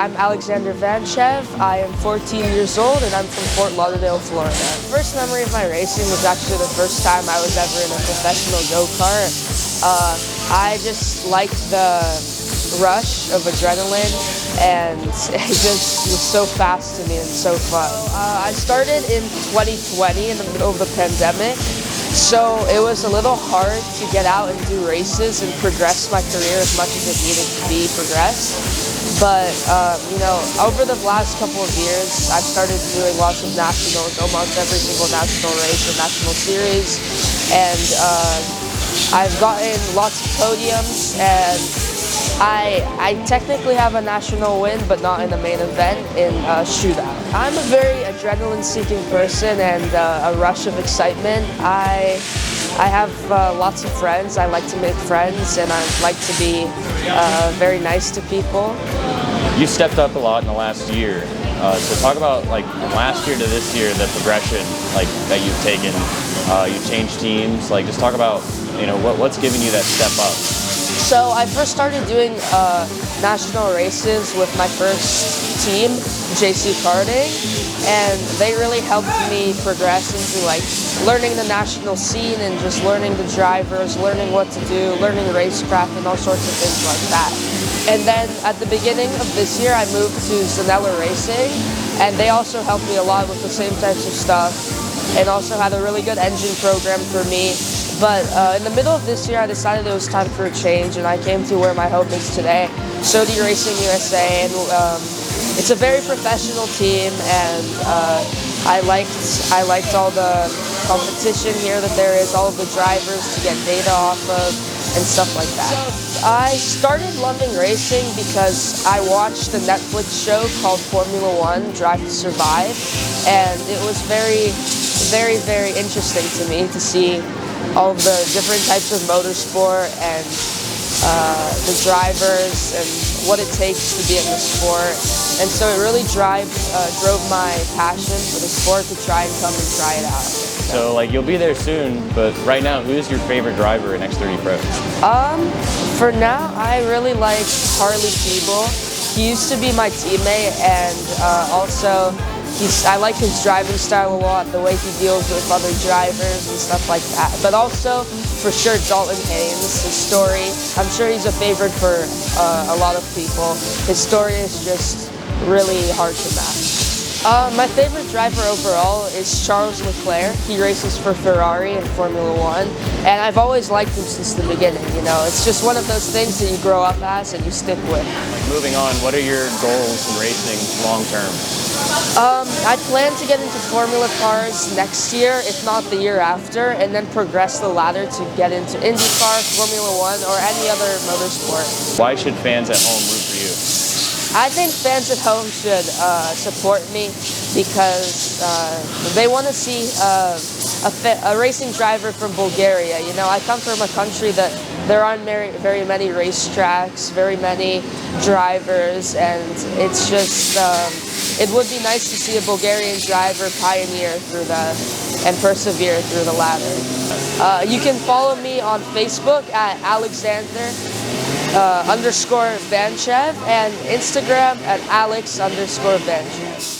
I'm Alexander Vanchev. I am 14 years old and I'm from Fort Lauderdale, Florida. First memory of my racing was actually the first time I was ever in a professional go-kart. I just liked the rush of adrenaline and it just was so fast to me and so fun. I started in 2020 in the middle of the pandemic, so it was a little hard to get out and do races and progress my career as much as it needed to be progressed. But, over the last couple of years, I've started doing lots of nationals, almost every single national race or national series. And I've gotten lots of podiums, and I technically have a national win, but not in the main event, in a shootout. I'm a very adrenaline-seeking person and a rush of excitement. I have lots of friends. I like to make friends, and I like to be very nice to people. You stepped up a lot in the last year. So talk about from last year to this year, the progression that you've taken. You changed teams. Just talk about what's giving you that step up. So I first started doing national races with my first team, JC Karting, and they really helped me progress into learning the national scene and just learning the drivers, learning what to do, learning racecraft and all sorts of things like that. And then at the beginning of this year, I moved to Zanella Racing, and they also helped me a lot with the same types of stuff, and also had a really good engine program for me. But in the middle of this year, I decided it was time for a change, and I came to where my home is today, Sodi Racing USA, and it's a very professional team, and I liked all the competition here that there is, all of the drivers to get data off of, and stuff like that. So I started loving racing because I watched a Netflix show called Formula One, Drive to Survive, and it was very, very, very interesting to me to see all of the different types of motorsport and the drivers and what it takes to be in the sport. And so it really drove my passion for the sport to try and come and try it out. So you'll be there soon, but right now, who's your favorite driver in X30 Pro? For now, I really like Harley Keeble. He used to be my teammate, and also I like his driving style a lot, the way he deals with other drivers and stuff like that. But also, for sure, Dalton Haynes, his story. I'm sure he's a favorite for a lot of people. His story is just really hard to match. My favorite driver overall is Charles Leclerc. He races for Ferrari in Formula One, and I've always liked him since the beginning. It's just one of those things that you grow up as and you stick with. Moving on, what are your goals in racing long term? I plan to get into Formula cars next year, if not the year after, and then progress the ladder to get into IndyCar, Formula One, or any other motorsport. Why should fans at home root for you? I think fans at home should support me because they want to see a racing driver from Bulgaria. I come from a country that there aren't very many racetracks, very many drivers, and it's just it would be nice to see a Bulgarian driver pioneer and persevere through the ladder. You can follow me on Facebook at Alexander _Vanchev and Instagram at Alex _Vanchev.